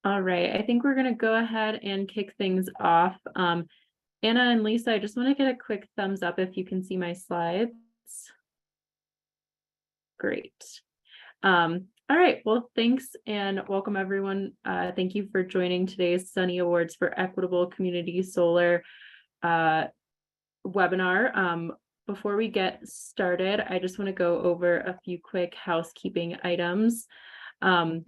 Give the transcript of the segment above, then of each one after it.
All right, I think we're going to go ahead and kick things off. Anna and Lisa, I just want to get a quick thumbs up if you can see my slides. Great. All right, well, thanks and welcome everyone. Thank you for joining today's Sunny Awards for Equitable Community Solar webinar. Before we get started, I just want to go over a few quick housekeeping items. I'm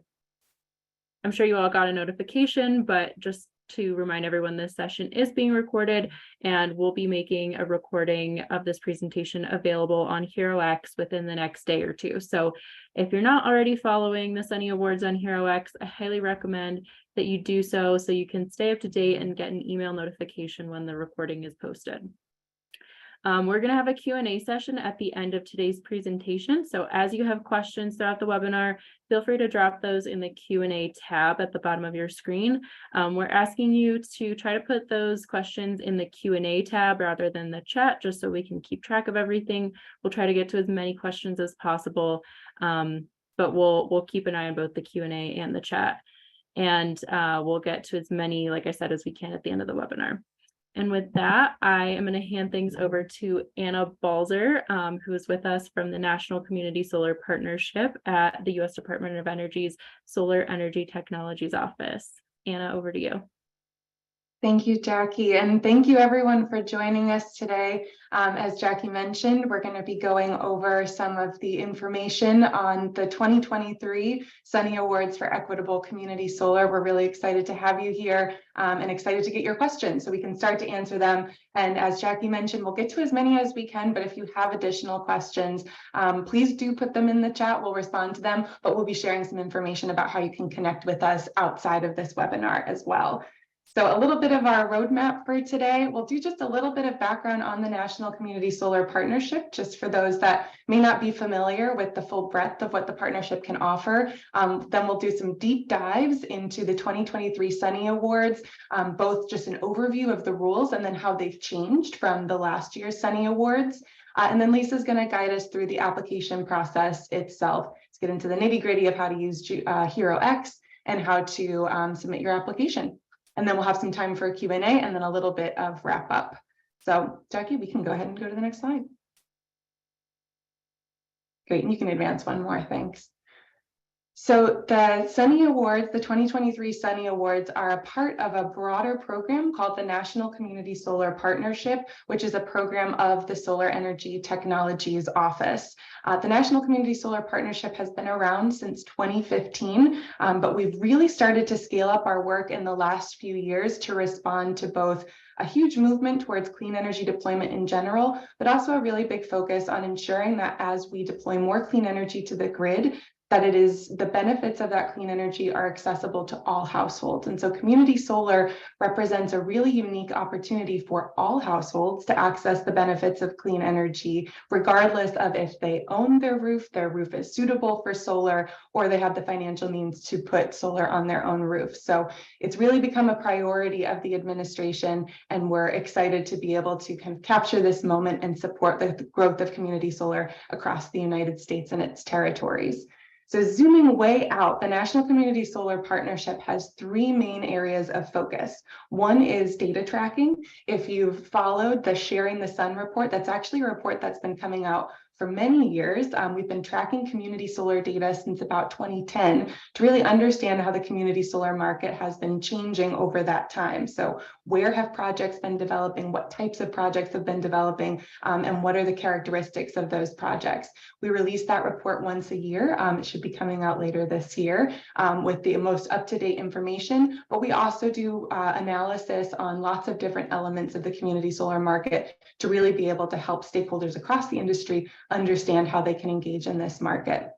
sure you all got a notification, but just to remind everyone, this session is being recorded and we'll be making a recording of this presentation available on HeroX within the next day or two. So if you're not already following the Sunny Awards on HeroX, I highly recommend that you do so you can stay up to date and get an email notification when the recording is posted. We're going to have a Q&A session at the end of today's presentation. So as you have questions throughout the webinar, feel free to drop those in the Q&A tab at the bottom of your screen. We're asking you to try to put those questions in the Q&A tab rather than the chat, just so we can keep track of everything. We'll try to get to as many questions as possible, but we'll keep an eye on both the Q&A and the chat. And we'll get to as many, like I said, as we can at the end of the webinar. And with that, I am going to hand things over to Anna Balzer, who is with us from the National Community Solar Partnership at the U.S. Department of Energy's Solar Energy Technologies Office. Anna, over to you. Thank you, Jackie, and thank you everyone for joining us today. As Jackie mentioned, we're going to be going over some of the information on the 2023 Sunny Awards for Equitable Community Solar. We're really excited to have you here and excited to get your questions so we can start to answer them. And as Jackie mentioned, we'll get to as many as we can, but if you have additional questions, please do put them in the chat. We'll respond to them, but we'll be sharing some information about how you can connect with us outside of this webinar as well. So a little bit of our roadmap for today. We'll do just a little bit of background on the National Community Solar Partnership, just for those that may not be familiar with the full breadth of what the partnership can offer. Then we'll do some deep dives into the 2023 Sunny Awards, both just an overview of the rules and then how they've changed from the last year's Sunny Awards. And then Lisa's going to guide us through the application process itself. Let's get into the nitty-gritty of how to use HeroX and how to submit your application. And then we'll have some time for a Q&A and then a little bit of wrap up. So Jackie, we can go ahead and go to the next slide. Great, and you can advance one more, thanks. So the Sunny Awards, the 2023 Sunny Awards, are a part of a broader program called the National Community Solar Partnership, which is a program of the Solar Energy Technologies Office. The National Community Solar Partnership has been around since 2015, but we've really started to scale up our work in the last few years to respond to both a huge movement towards clean energy deployment in general, but also a really big focus on ensuring that as we deploy more clean energy to the grid, that it is the benefits of that clean energy are accessible to all households. And so community solar represents a really unique opportunity for all households to access the benefits of clean energy, regardless of if they own their roof is suitable for solar, or they have the financial means to put solar on their own roof. So it's really become a priority of the administration, and we're excited to be able to kind of capture this moment and support the growth of community solar across the United States and its territories. So zooming way out, the National Community Solar Partnership has three main areas of focus. One is data tracking. If you've followed the Sharing the Sun report, that's actually a report that's been coming out for many years. We've been tracking community solar data since about 2010 to really understand how the community solar market has been changing over that time. So where have projects been developing, what types of projects have been developing, and what are the characteristics of those projects? We release that report once a year. It should be coming out later this year with the most up-to-date information, but we also do analysis on lots of different elements of the community solar market to really be able to help stakeholders across the industry understand how they can engage in this market.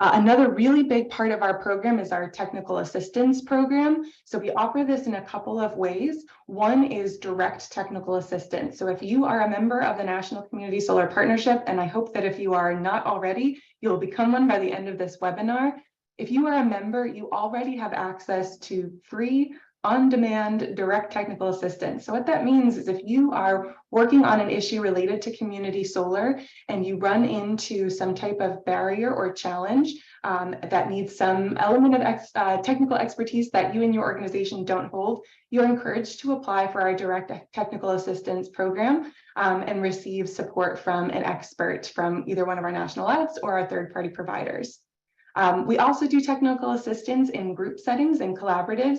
Another really big part of our program is our technical assistance program. So we offer this in a couple of ways. One is direct technical assistance. So if you are a member of the National Community Solar Partnership, and I hope that if you are not already, you'll become one by the end of this webinar. If you are a member, you already have access to free on-demand direct technical assistance. So what that means is if you are working on an issue related to community solar and you run into some type of barrier or challenge, that needs some element of technical expertise that you and your organization don't hold, you're encouraged to apply for our direct technical assistance program and receive support from an expert from either one of our national labs or our third-party providers. We also do technical assistance in group settings and collaboratives.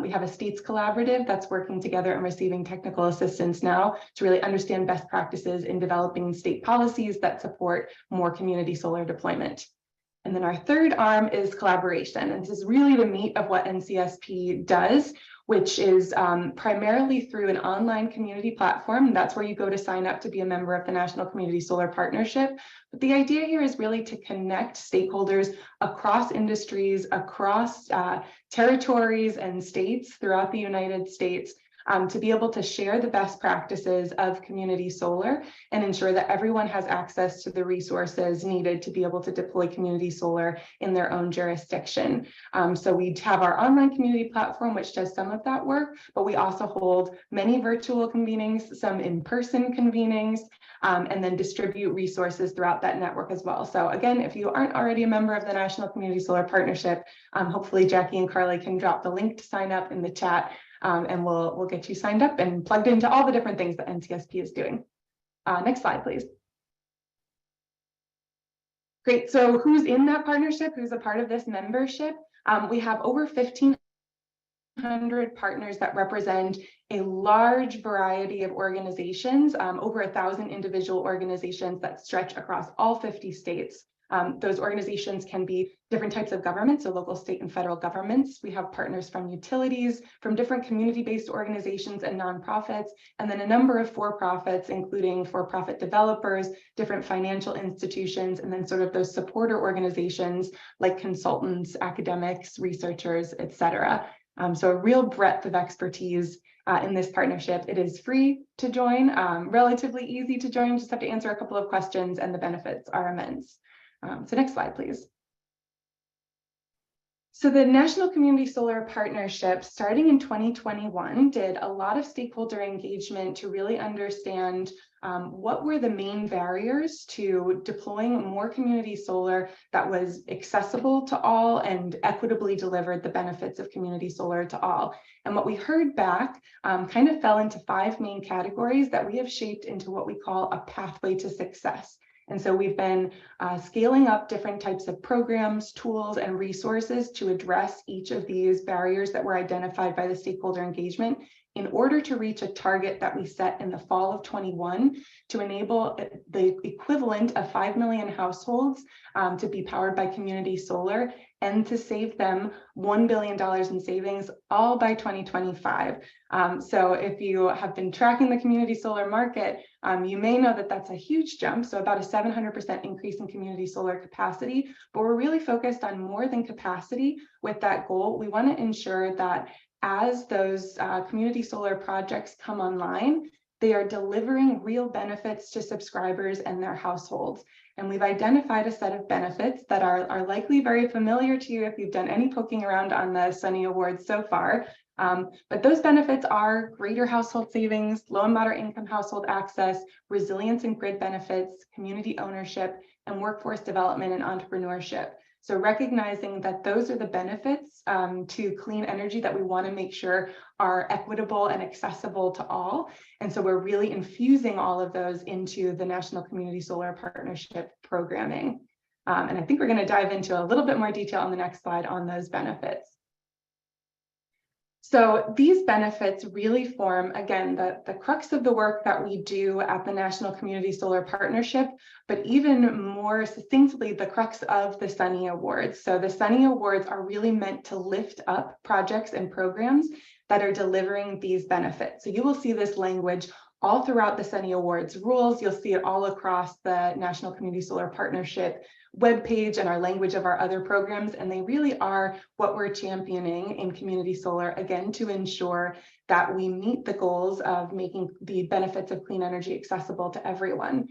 We have a states collaborative that's working together and receiving technical assistance now to really understand best practices in developing state policies that support more community solar deployment. And then our third arm is collaboration. And this is really the meat of what NCSP does, which is primarily through an online community platform. That's where you go to sign up to be a member of the National Community Solar Partnership. But the idea here is really to connect stakeholders across industries, across territories and states throughout the United States, to be able to share the best practices of community solar and ensure that everyone has access to the resources needed to be able to deploy community solar in their own jurisdiction. So we have our online community platform, which does some of that work, but we also hold many virtual convenings, some in-person convenings, and then distribute resources throughout that network as well. So again, if you aren't already a member of the National Community Solar Partnership, hopefully Jackie and Carly can drop the link to sign up in the chat. And we'll get you signed up and plugged into all the different things that NCSP is doing. Next slide, please. Great, so who's in that partnership? Who's a part of this membership? We have over 1,500 partners that represent a large variety of organizations, over 1,000 individual organizations that stretch across all 50 states. Those organizations can be different types of governments, so local, state, and federal governments. We have partners from utilities, from different community-based organizations and nonprofits, and then a number of for-profits, including for-profit developers, different financial institutions, and then sort of those supporter organizations like consultants, academics, researchers, et cetera. So a real breadth of expertise in this partnership. It is free to join, relatively easy to join, just have to answer a couple of questions, and the benefits are immense. So next slide, please. So the National Community Solar Partnership, starting in 2021, did a lot of stakeholder engagement to really understand what were the main barriers to deploying more community solar that was accessible to all and equitably delivered the benefits of community solar to all. And what we heard back kind of fell into 5 main categories that we have shaped into what we call a pathway to success. And so we've been scaling up different types of programs, tools, and resources to address each of these barriers that were identified by the stakeholder engagement in order to reach a target that we set in the fall of 21 to enable the equivalent of 5 million households to be powered by community solar and to save them $1 billion in savings all by 2025. So if you have been tracking the community solar market, you may know that that's a huge jump, so about a 700% increase in community solar capacity, but we're really focused on more than capacity with that goal. We want to ensure that as those community solar projects come online, they are delivering real benefits to subscribers and their households. And we've identified a set of benefits that are likely very familiar to you if you've done any poking around on the Sunny Awards so far. But those benefits are greater household savings, low and moderate income household access, resilience and grid benefits, community ownership, and workforce development and entrepreneurship. So recognizing that those are the benefits to clean energy that we want to make sure are equitable and accessible to all. And so we're really infusing all of those into the National Community Solar Partnership programming. And I think we're going to dive into a little bit more detail on the next slide on those benefits. So these benefits really form, again, the crux of the work that we do at the National Community Solar Partnership, but even more succinctly, the crux of the Sunny Awards. So the Sunny Awards are really meant to lift up projects and programs that are delivering these benefits. So you will see this language all throughout the Sunny Awards rules. You'll see it all across the National Community Solar Partnership webpage and our language of our other programs. And they really are what we're championing in community solar, again, to ensure that we meet the goals of making the benefits of clean energy accessible to everyone.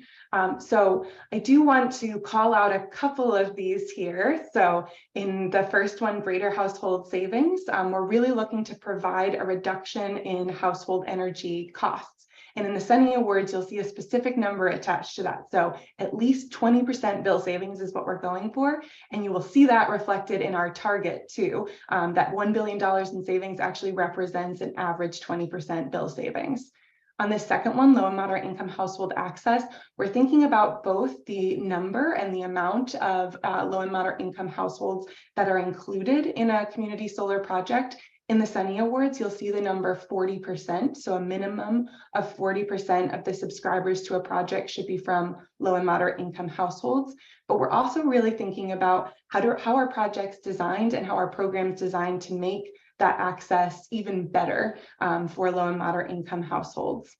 So I do want to call out a couple of these here. So in the first one, greater household savings, we're really looking to provide a reduction in household energy costs. And in the Sunny Awards, you'll see a specific number attached to that. So at least 20% bill savings is what we're going for. And you will see that reflected in our target too. That $1 billion in savings actually represents an average 20% bill savings. On the second one, low and moderate income household access, we're thinking about both the number and the amount of low and moderate income households that are included in a community solar project. In the Sunny Awards, you'll see the number 40%. So a minimum of 40% of the subscribers to a project should be from low and moderate income households. But we're also really thinking about how our projects designed and how our programs designed to make that access even better for low and moderate income households.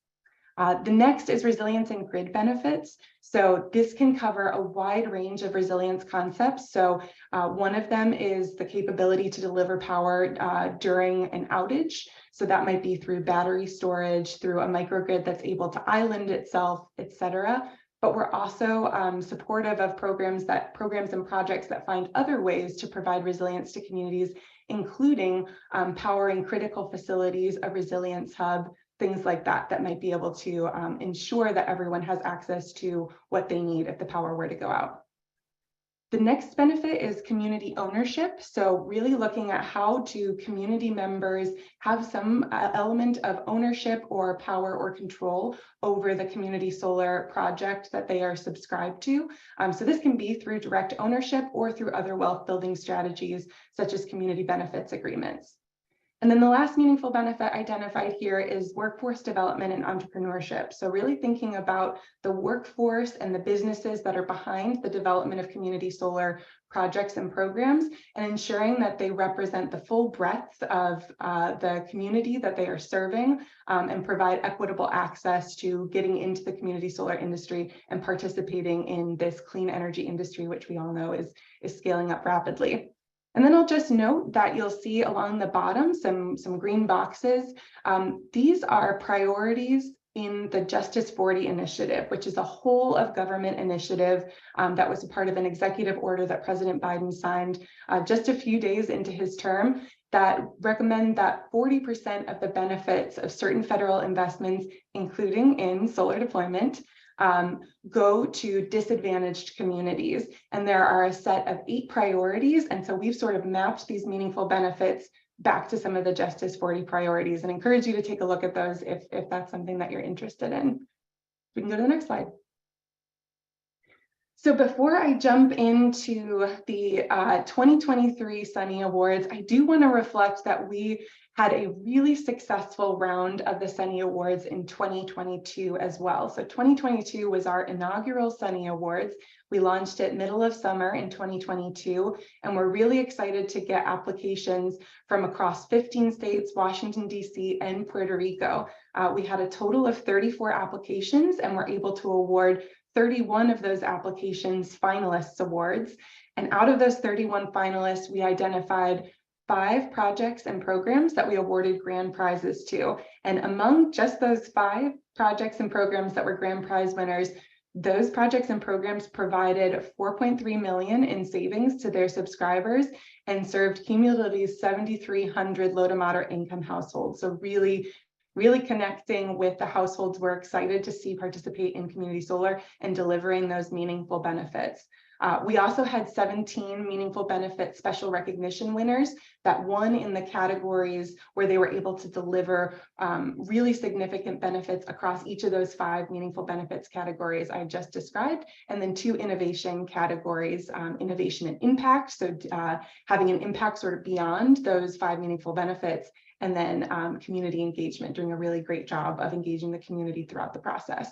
The next is resilience and grid benefits. So this can cover a wide range of resilience concepts. So one of them is the capability to deliver power during an outage. So that might be through battery storage, through a microgrid that's able to island itself, et cetera. But we're also supportive of programs and projects that find other ways to provide resilience to communities, including powering critical facilities, a resilience hub, things like that, that might be able to ensure that everyone has access to what they need if the power were to go out. The next benefit is community ownership. So really looking at how do community members have some element of ownership or power or control over the community solar project that they are subscribed to. So this can be through direct ownership or through other wealth building strategies, such as community benefits agreements. And then the last meaningful benefit identified here is workforce development and entrepreneurship. So really thinking about the workforce and the businesses that are behind the development of community solar projects and programs, and ensuring that they represent the full breadth of the community that they are serving, and provide equitable access to getting into the community solar industry and participating in this clean energy industry, which we all know is scaling up rapidly. And then I'll just note that you'll see along the bottom some green boxes. These are priorities in the Justice 40 initiative, which is a whole of government initiative that was a part of an executive order that President Biden signed just a few days into his term, that recommend that 40% of the benefits of certain federal investments, including in solar deployment, go to disadvantaged communities. And there are a set of 8 priorities. And so we've sort of mapped these meaningful benefits back to some of the Justice 40 priorities, and encourage you to take a look at those if that's something that you're interested in. We can go to the next slide. So before I jump into the 2023 Sunny Awards, I do want to reflect that we had a really successful round of the Sunny Awards in 2022 as well. So 2022 was our inaugural Sunny Awards. We launched it middle of summer in 2022, and we're really excited to get applications from across 15 states, Washington, D.C., and Puerto Rico. We had a total of 34 applications, and we're able to award 31 of those applications finalists awards. And out of those 31 finalists, we identified 5 projects and programs that we awarded grand prizes to. And among just those 5 projects and programs that were grand prize winners, those projects and programs provided $4.3 million in savings to their subscribers and served cumulatively 7,300 low to moderate income households. So really connecting with the households we're excited to see participate in community solar and delivering those meaningful benefits. We also had 17 meaningful benefit special recognition winners that won in the categories where they were able to deliver really significant benefits across each of those 5 meaningful benefits categories I just described, and then 2 innovation categories, innovation and impact, so having an impact sort of beyond those 5 meaningful benefits, and then community engagement, doing a really great job of engaging the community throughout the process.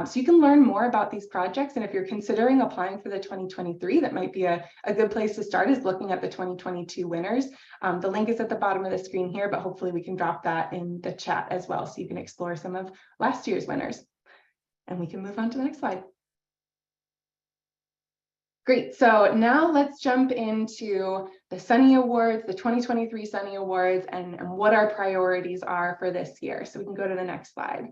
So you can learn more about these projects, and if you're considering applying for the 2023, that might be a good place to start, is looking at the 2022 winners. The link is at the bottom of the screen here, but hopefully we can drop that in the chat as well, so you can explore some of last year's winners. And we can move on to the next slide. Great, so now let's jump into the Sunny Awards, the 2023 Sunny Awards, and what our priorities are for this year. So we can go to the next slide.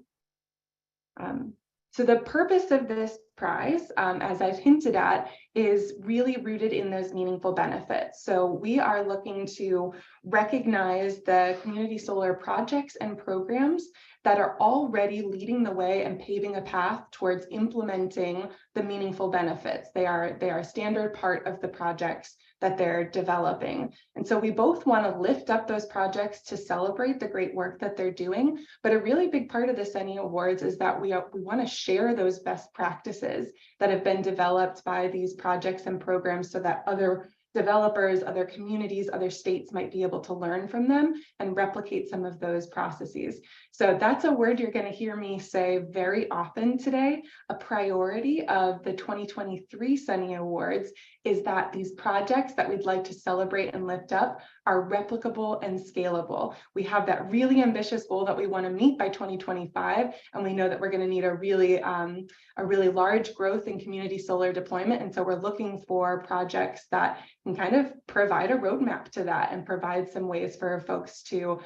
So the purpose of this prize, as I've hinted at, is really rooted in those meaningful benefits. So we are looking to recognize the community solar projects and programs that are already leading the way and paving a path towards implementing the meaningful benefits. They are a standard part of the projects that they're developing. And so we both want to lift up those projects to celebrate the great work that they're doing. But a really big part of the SENI Awards is that we want to share those best practices that have been developed by these projects and programs so that other developers, other communities, other states might be able to learn from them and replicate some of those processes. So that's a word you're going to hear me say very often today. A priority of the 2023 SENI Awards is that these projects that we'd like to celebrate and lift up are replicable and scalable. We have that really ambitious goal that we want to meet by 2025, and we know that we're going to need a really large growth in community solar deployment. And so we're looking for projects that can kind of provide a roadmap to that and provide some ways for folks to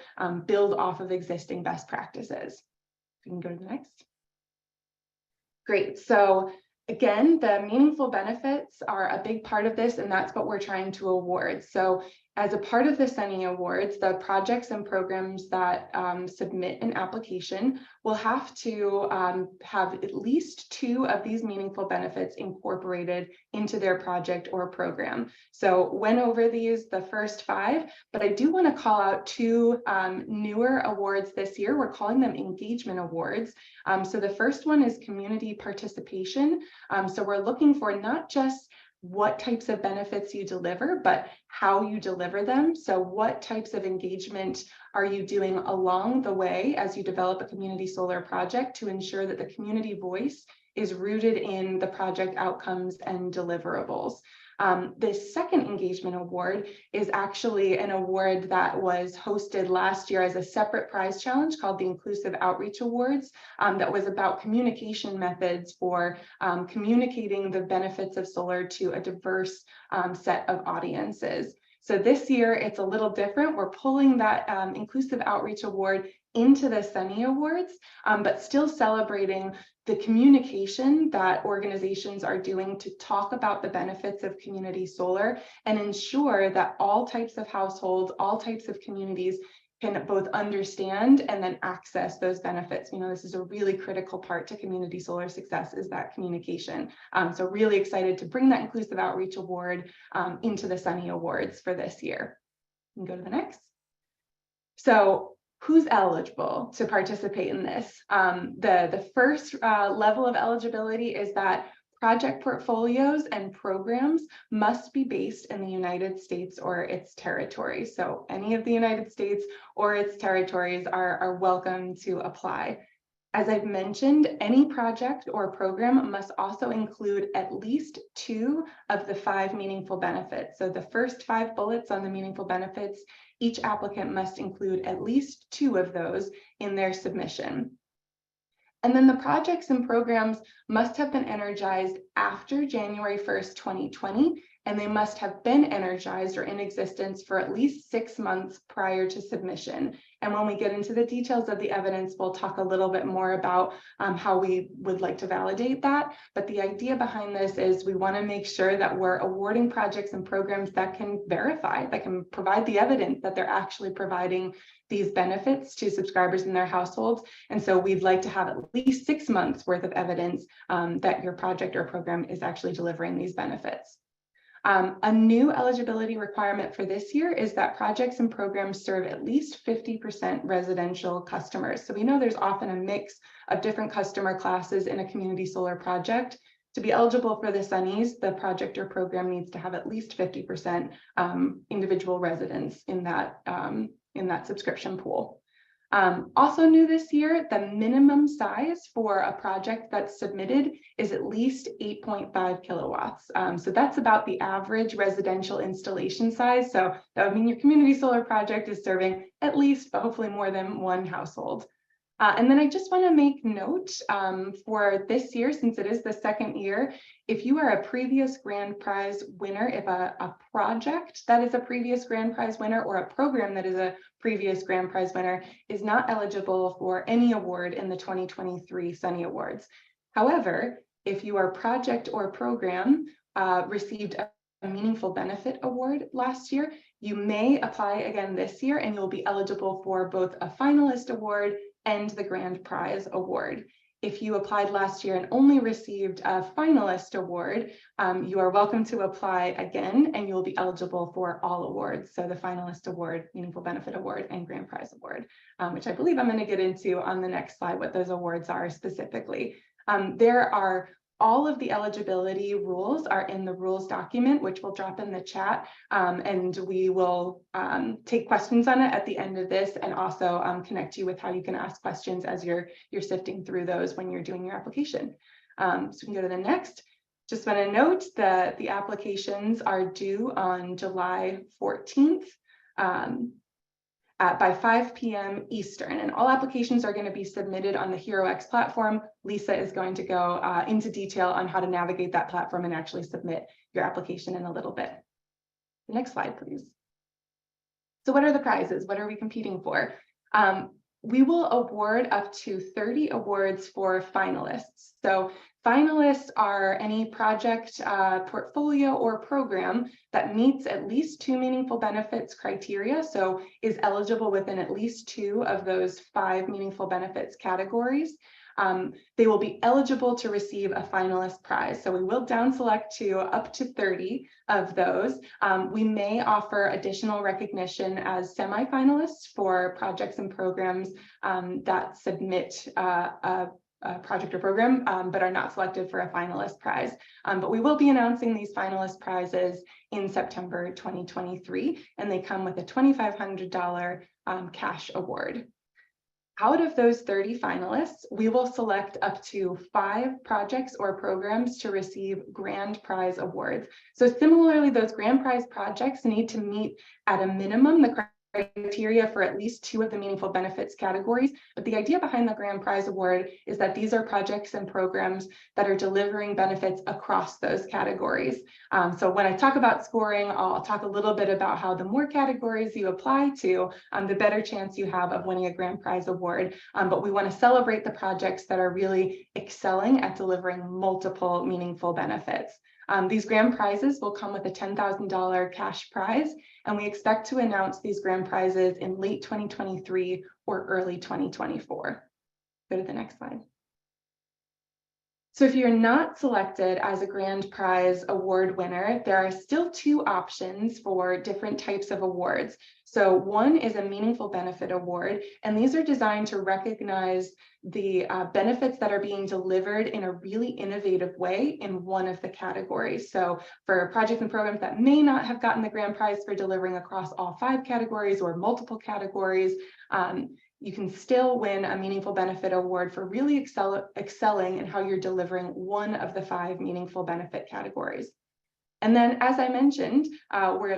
build off of existing best practices. We can go to the next. Great. So again, the meaningful benefits are a big part of this, and that's what we're trying to award. So as a part of the SENI Awards, the projects and programs that submit an application will have to have at least 2 of these meaningful benefits incorporated into their project or program. So went over these, the first 5, but I do want to call out 2 newer awards this year. We're calling them engagement awards. So the first one is community participation. So we're looking for not just what types of benefits you deliver, but how you deliver them. So what types of engagement are you doing along the way as you develop a community solar project to ensure that the community voice is rooted in the project outcomes and deliverables? This second engagement award is actually an award that was hosted last year as a separate prize challenge called the Inclusive Outreach Awards, that was about communication methods for communicating the benefits of solar to a diverse set of audiences. So this year it's a little different. We're pulling that Inclusive Outreach Award into the SENI Awards, but still celebrating the communication that organizations are doing to talk about the benefits of community solar and ensure that all types of households, all types of communities can both understand and then access those benefits. You know, this is a really critical part to community solar success, is that communication. So really excited to bring that Inclusive Outreach Award into the SENI Awards for this year. You can go to the next. So who's eligible to participate in this? The first level of eligibility is that project portfolios and programs must be based in the United States or its territories. So any of the United States or its territories are welcome to apply. As I've mentioned, any project or program must also include at least 2 of the 5 meaningful benefits. So the first 5 bullets on the meaningful benefits, each applicant must include at least 2 of those in their submission. And then the projects and programs must have been energized after January 1st, 2020, and they must have been energized or in existence for at least 6 months prior to submission. And when we get into the details of the evidence, we'll talk a little bit more about how we would like to validate that. But the idea behind this is we want to make sure that we're awarding projects and programs that can verify, that can provide the evidence that they're actually providing these benefits to subscribers in their households. And so we'd like to have at least 6 months worth of evidence that your project or program is actually delivering these benefits. A new eligibility requirement for this year is that projects and programs serve at least 50% residential customers. So we know there's often a mix of different customer classes in a community solar project. To be eligible for the SENIs, the project or program needs to have at least 50% individual residents in that subscription pool. Also new this year, the minimum size for a project that's submitted is at least 8.5 kilowatts. So that's about the average residential installation size. So that would mean your community solar project is serving at least, but hopefully more than 1 household. And then I just want to make note for this year, since it is the 2nd year, if you are a previous grand prize winner, if a project that is a previous grand prize winner or a program that is a previous grand prize winner is not eligible for any award in the 2023 SENI Awards. However, if your project or program received a Meaningful Benefit Award last year, you may apply again this year and you'll be eligible for both a finalist award and the grand prize award. If you applied last year and only received a finalist award, you are welcome to apply again and you'll be eligible for all awards. So the finalist award, Meaningful Benefit Award, and grand prize award, which I believe I'm going to get into on the next slide, what those awards are specifically. There are all of the eligibility rules are in the rules document, which we'll drop in the chat, and we will take questions on it at the end of this, and also connect you with how you can ask questions as you're sifting through those when you're doing your application. So we can go to the next. Just want to note that the applications are due on July 14th. By 5 p.m. Eastern, and all applications are going to be submitted on the HeroX platform. Lisa is going to go into detail on how to navigate that platform and actually submit your application in a little bit. The next slide, please. So what are the prizes? What are we competing for? We will award up to 30 awards for finalists. So finalists are any project, portfolio, or program that meets at least 2 meaningful benefits criteria, so is eligible within at least 2 of those 5 meaningful benefits categories. They will be eligible to receive a finalist prize. So we will down select to up to 30 of those. We may offer additional recognition as semi-finalists for projects and programs that submit a project or program, but are not selected for a finalist prize. But we will be announcing these finalist prizes in September 2023, and they come with a $2,500 cash award. Out of those 30 finalists, we will select up to 5 projects or programs to receive grand prize awards. So similarly, those grand prize projects need to meet at a minimum the criteria for at least 2 of the meaningful benefits categories. But the idea behind the grand prize award is that these are projects and programs that are delivering benefits across those categories. So when I talk about scoring, I'll talk a little bit about how the more categories you apply to, the better chance you have of winning a grand prize award. But we want to celebrate the projects that are really excelling at delivering multiple meaningful benefits. These grand prizes will come with a $10,000 cash prize, and we expect to announce these grand prizes in late 2023 or early 2024. Go to the next slide. So if you're not selected as a grand prize award winner, there are still 2 options for different types of awards. So one is a meaningful benefit award, and these are designed to recognize the benefits that are being delivered in a really innovative way in one of the categories. So for projects and programs that may not have gotten the grand prize for delivering across all 5 categories or multiple categories, you can still win a meaningful benefit award for really excelling in how you're delivering one of the 5 meaningful benefit categories. And then, as I mentioned,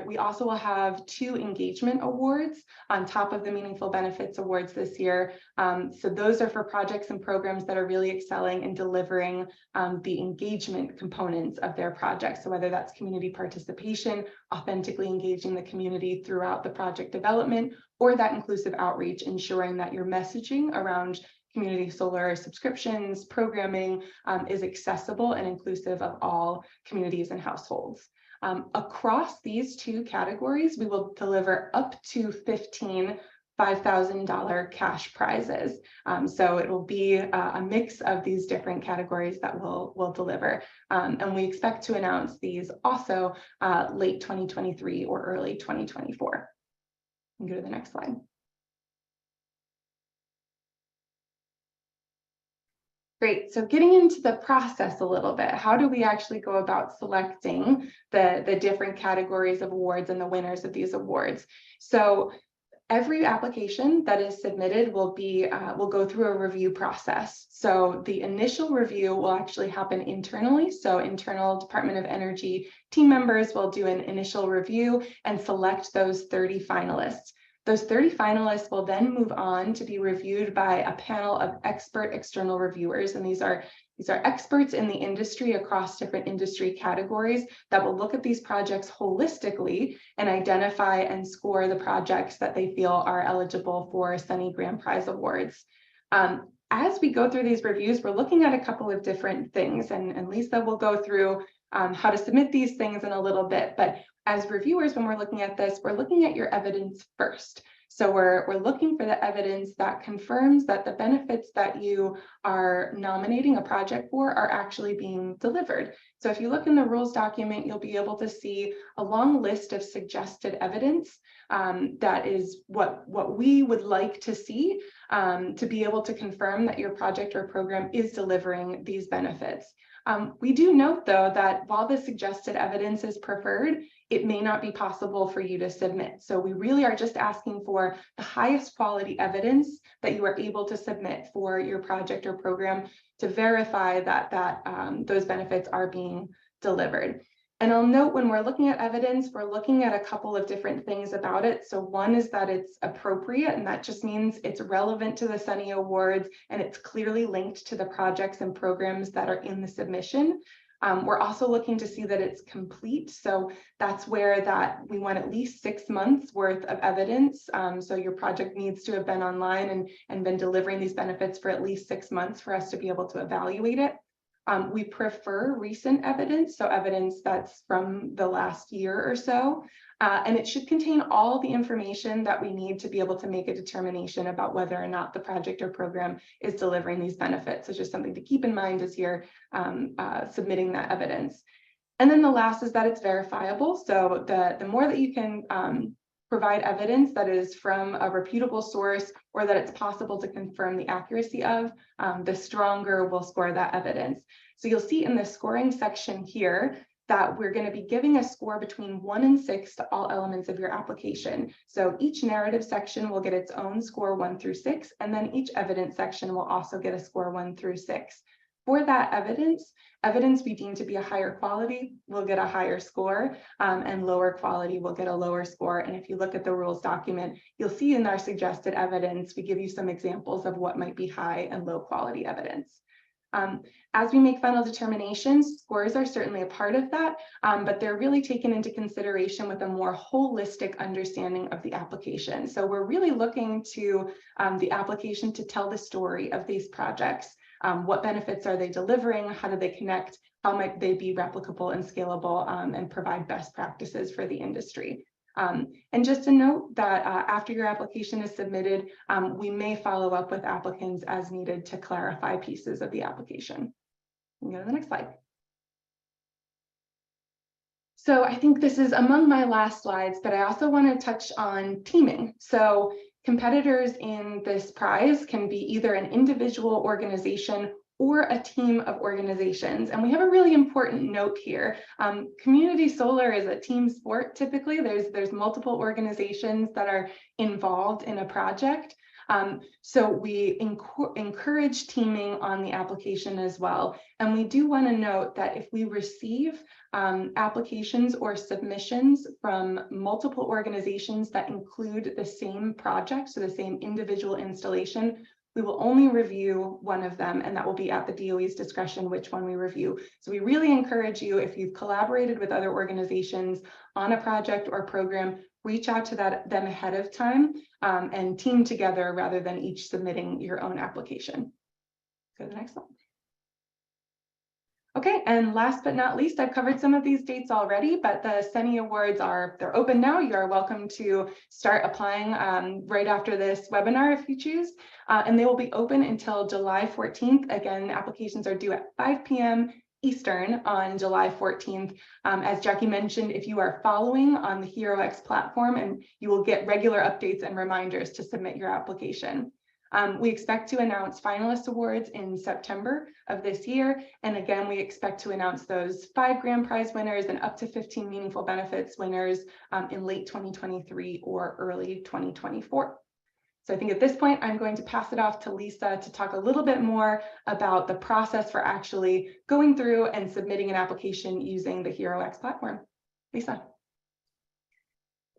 we also will have 2 engagement awards on top of the Meaningful Benefits Awards this year. So those are for projects and programs that are really excelling in delivering the engagement components of their projects. So whether that's community participation, authentically engaging the community throughout the project development, or that inclusive outreach, ensuring that your messaging around community solar subscriptions, programming is accessible and inclusive of all communities and households. Across these 2 categories, we will deliver up to 15 $5,000 cash prizes. So it will be a mix of these different categories that we'll deliver. And we expect to announce these also late 2023 or early 2024. You can go to the next slide. Great, so getting into the process a little bit, how do we actually go about selecting the different categories of awards and the winners of these awards? So every application that is submitted will go through a review process. So the initial review will actually happen internally. So internal Department of Energy team members will do an initial review and select those 30 finalists. Those 30 finalists will then move on to be reviewed by a panel of expert external reviewers. And these are experts in the industry across different industry categories that will look at these projects holistically and identify and score the projects that they feel are eligible for Sunny Grand Prize Awards. as we go through these reviews, we're looking at a couple of different things, and Lisa will go through how to submit these things in a little bit. But as reviewers, when we're looking at this, we're looking at your evidence first. So we're looking for the evidence that confirms that the benefits that you are nominating a project for are actually being delivered. So if you look in the rules document, you'll be able to see a long list of suggested evidence that is what we would like to see to be able to confirm that your project or program is delivering these benefits. We do note, though, that while the suggested evidence is preferred, it may not be possible for you to submit. So we really are just asking for the highest quality evidence that you are able to submit for your project or program to verify that those benefits are being delivered. And I'll note, when we're looking at evidence, we're looking at a couple of different things about it. So one is that it's appropriate, and that just means it's relevant to the SUNY Awards and it's clearly linked to the projects and programs that are in the submission. We're also looking to see that it's complete. So that's where that we want at least 6 months worth of evidence. So your project needs to have been online and been delivering these benefits for at least 6 months for us to be able to evaluate it. We prefer recent evidence, so evidence that's from the last year or so, and it should contain all the information that we need to be able to make a determination about whether or not the project or program is delivering these benefits. So just something to keep in mind as you're submitting that evidence. And then the last is that it's verifiable. So the more that you can provide evidence that is from a reputable source or that it's possible to confirm the accuracy of, the stronger we'll score that evidence. So you'll see in the scoring section here that we're going to be giving a score between 1 and 6 to all elements of your application. So each narrative section will get its own score 1 through 6, and then each evidence section will also get a score 1 through 6. For that evidence we deem to be a higher quality will get a higher score, and lower quality will get a lower score. And if you look at the rules document, you'll see in our suggested evidence, we give you some examples of what might be high and low quality evidence. As we make final determinations, scores are certainly a part of that, but they're really taken into consideration with a more holistic understanding of the application. So we're really looking to the application to tell the story of these projects. What benefits are they delivering? How do they connect? How might they be replicable and scalable and provide best practices for the industry? And just to note that after your application is submitted, we may follow up with applicants as needed to clarify pieces of the application. We can go to the next slide. So I think this is among my last slides, but I also want to touch on teaming. So competitors in this prize can be either an individual organization or a team of organizations. And we have a really important note here. Community solar is a team sport. Typically, there's multiple organizations that are involved in a project. So we encourage teaming on the application as well. And we do want to note that if we receive applications or submissions from multiple organizations that include the same project, so the same individual installation, we will only review one of them, and that will be at the DOE's discretion which one we review. So we really encourage you, if you've collaborated with other organizations on a project or program, reach out to them ahead of time and team together rather than each submitting your own application. Go to the next one. Okay, and last but not least, I've covered some of these dates already, but the SUNY Awards they're open now. You are welcome to start applying right after this webinar if you choose, and they will be open until July 14th. Again, applications are due at 5 p.m. Eastern on July 14th. As Jackie mentioned, if you are following on the HeroX platform, and you will get regular updates and reminders to submit your application. We expect to announce finalist awards in September of this year. And again, we expect to announce those 5 grand prize winners and up to 15 meaningful benefits winners in late 2023 or early 2024. So I think at this point, I'm going to pass it off to Lisa to talk a little bit more about the process for actually going through and submitting an application using the HeroX platform. Lisa.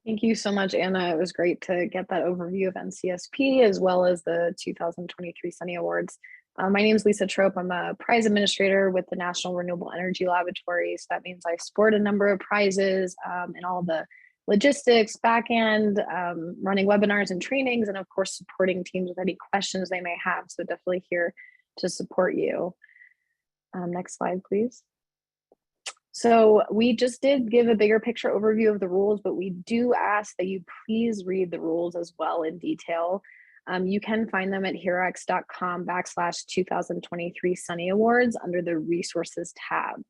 Thank you so much, Anna. It was great to get that overview of NCSP as well as the 2023 SUNY Awards. My name is Lisa Trope. I'm a prize administrator with the National Renewable Energy Laboratory. So that means I sport a number of prizes and all the logistics, backend, running webinars and trainings, and of course, supporting teams with any questions they may have. So definitely here to support you. Next slide, please. So we just did give a bigger picture overview of the rules, but we do ask that you please read the rules as well in detail. You can find them at herox.com/2023 Sunny Awards under the resources tab.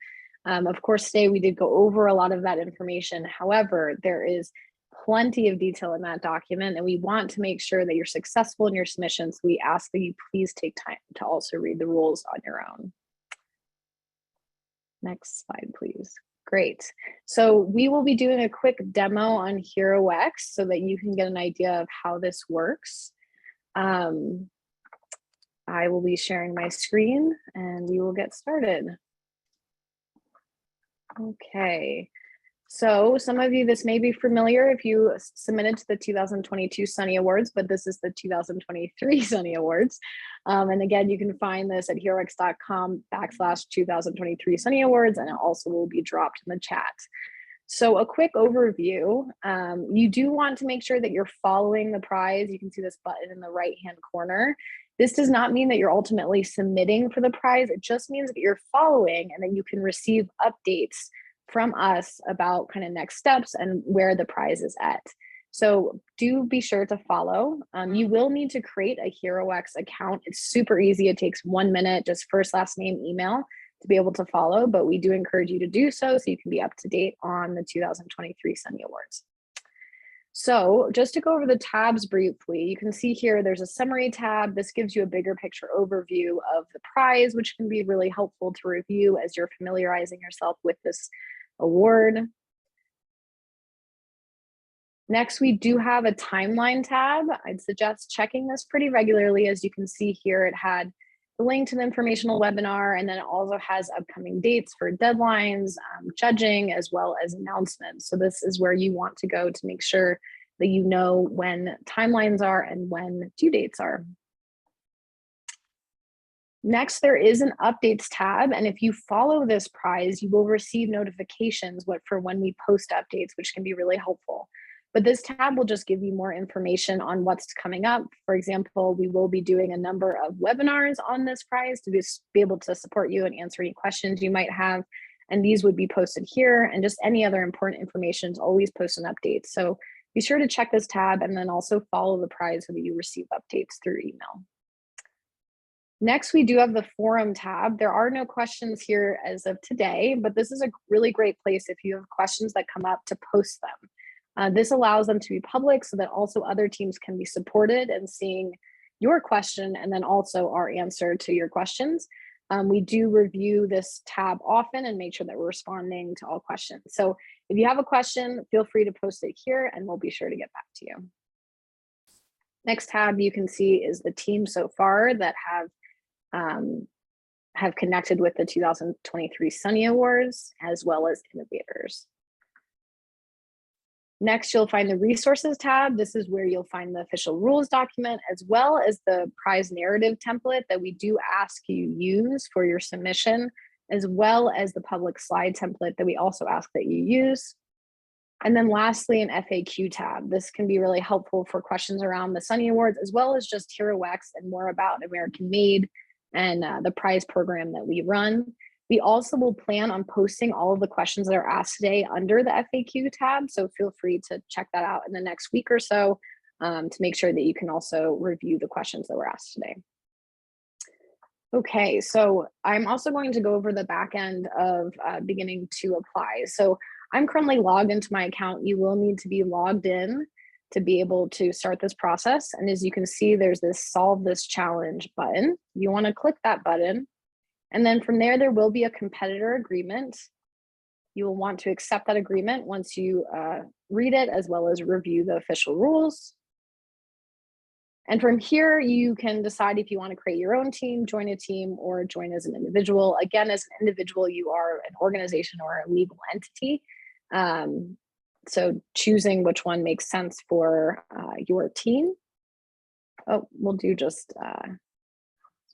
Of course, today we did go over a lot of that information. However, there is plenty of detail in that document, and we want to make sure that you're successful in your submissions. We ask that you please take time to also read the rules on your own. Next slide, please. Great. So we will be doing a quick demo on HeroX so that you can get an idea of how this works. I will be sharing my screen and we will get started. Okay. So some of you, this may be familiar if you submitted to the 2022 Sunny Awards, but this is the 2023 Sunny Awards. And again, you can find this at herox.com/2023 Sunny Awards, and it also will be dropped in the chat. So a quick overview, you do want to make sure that you're following the prize. You can see this button in the right-hand corner. This does not mean that you're ultimately submitting for the prize. It just means that you're following and that you can receive updates from us about kind of next steps and where the prize is at. So do be sure to follow. You will need to create a HeroX account. It's super easy. It takes 1 minute, just first, last name, email to be able to follow, but we do encourage you to do so you can be up to date on the 2023 Sunny Awards. So just to go over the tabs briefly, you can see here there's a summary tab. This gives you a bigger picture overview of the prize, which can be really helpful to review as you're familiarizing yourself with this award. Next, we do have a timeline tab. I'd suggest checking this pretty regularly. As you can see here, it had the link to the informational webinar, and then it also has upcoming dates for deadlines, judging, as well as announcements. So this is where you want to go to make sure that you know when timelines are and when due dates are. Next, there is an updates tab, and if you follow this prize, you will receive notifications for when we post updates, which can be really helpful. But this tab will just give you more information on what's coming up. For example, we will be doing a number of webinars on this prize to be able to support you and answer any questions you might have. And these would be posted here, and just any other important information is always posted in updates. So be sure to check this tab and then also follow the prize so that you receive updates through email. Next, we do have the forum tab. There are no questions here as of today, but this is a really great place if you have questions that come up to post them. This allows them to be public so that also other teams can be supported in seeing your question and then also our answer to your questions. We do review this tab often and make sure that we're responding to all questions. So if you have a question, feel free to post it here and we'll be sure to get back to you. Next tab you can see is the team so far that have connected with the 2023 Sunny Awards, as well as innovators. Next, you'll find the resources tab. This is where you'll find the official rules document, as well as the prize narrative template that we do ask you use for your submission, as well as the public slide template that we also ask that you use. And then lastly, an FAQ tab. This can be really helpful for questions around the Sunny Awards, as well as just HeroX and more about American Made and the prize program that we run. We also will plan on posting all of the questions that are asked today under the FAQ tab. So feel free to check that out in the next week or so to make sure that you can also review the questions that were asked today. Okay, so I'm also going to go over the back end of beginning to apply. So I'm currently logged into my account. You will need to be logged in to be able to start this process. And as you can see, there's this solve this challenge button. You want to click that button. And then from there will be a competitor agreement. You will want to accept that agreement once you read it, as well as review the official rules. And from here, you can decide if you want to create your own team, join a team, or join as an individual. Again, as an individual, you are an organization or a legal entity. So choosing which one makes sense for your team. Oh, we'll do just,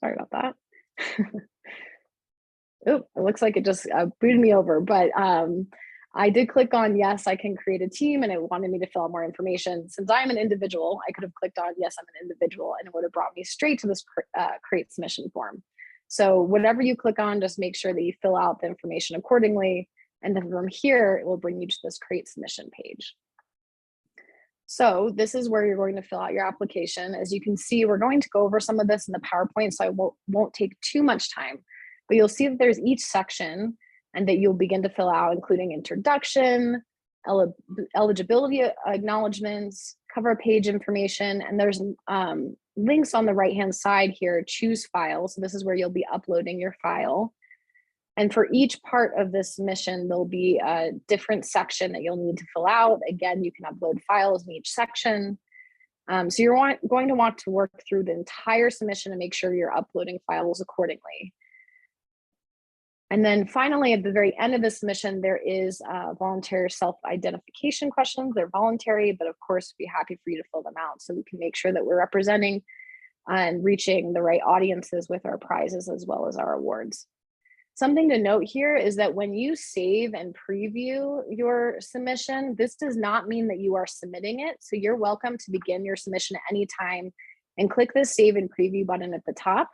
sorry about that. Oh, it looks like it just booted me over, but I did click on yes, I can create a team, and it wanted me to fill out more information. Since I'm an individual, I could have clicked on yes, I'm an individual, and it would have brought me straight to this create submission form. So whatever you click on, just make sure that you fill out the information accordingly. And then from here, it will bring you to this create submission page. So this is where you're going to fill out your application. As you can see, we're going to go over some of this in the PowerPoint, so I won't take too much time, but you'll see that there's each section and that you'll begin to fill out, including introduction, eligibility acknowledgements, cover page information, and there's links on the right-hand side here, choose file. So this is where you'll be uploading your file. And for each part of this submission, there'll be a different section that you'll need to fill out. Again, you can upload files in each section. So you're going to want to work through the entire submission and make sure you're uploading files accordingly. And then finally, at the very end of the submission, there is volunteer self-identification questions. They're voluntary, but of course, we'd be happy for you to fill them out so we can make sure that we're representing and reaching the right audiences with our prizes as well as our awards. Something to note here is that when you save and preview your submission, this does not mean that you are submitting it. So you're welcome to begin your submission at any time and click the save and preview button at the top.